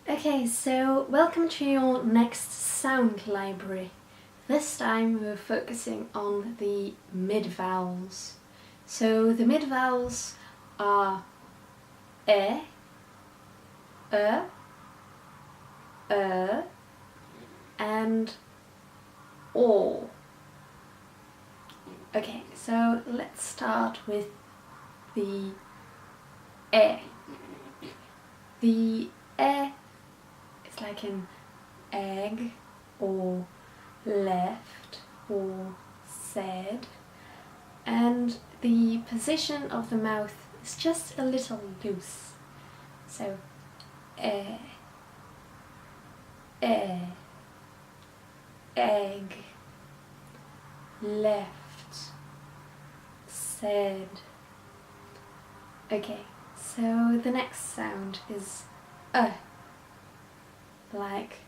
Okay, so welcome to your next sound library. This time we're focusing on the mid-vowels. So the mid-vowels are e, and o. Okay, so let's start with the e. The e is like an egg or left or said, and the position of the mouth is just a little loose. So egg, left, said. Okay, so the next sound is like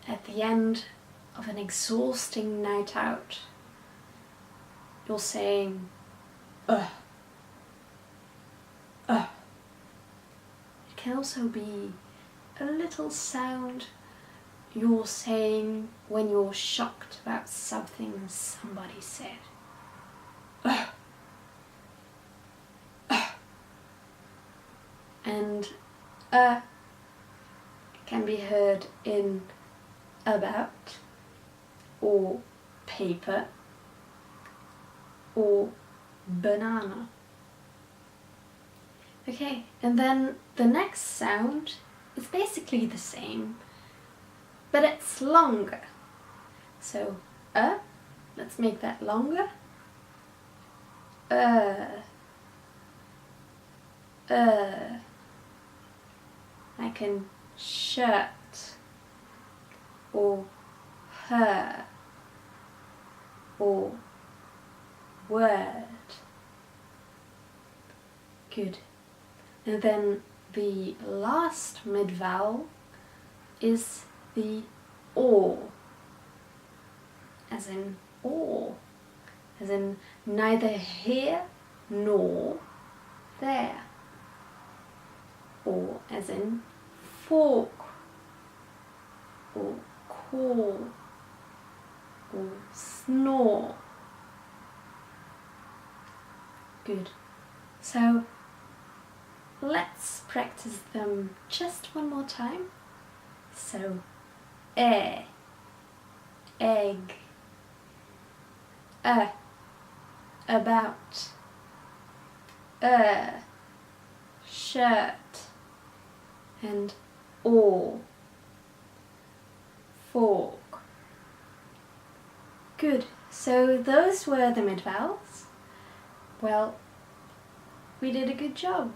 at the end of an exhausting night out, you're saying It can also be a little sound you're saying when you're shocked about something somebody said. And can be heard in about, or paper, or banana. Okay, and then the next sound is basically the same, but it's longer. So, let's make that longer. Like in shirt, or her, or word. Good. And then the last mid-vowel is the o, as in or, as in neither here nor there, or as in fork, or call, or snore. Good. So let's practice them just one more time. So, egg, about, shirt, and or, fork. Good. So those were the mid-vowels. Well, we did a good job.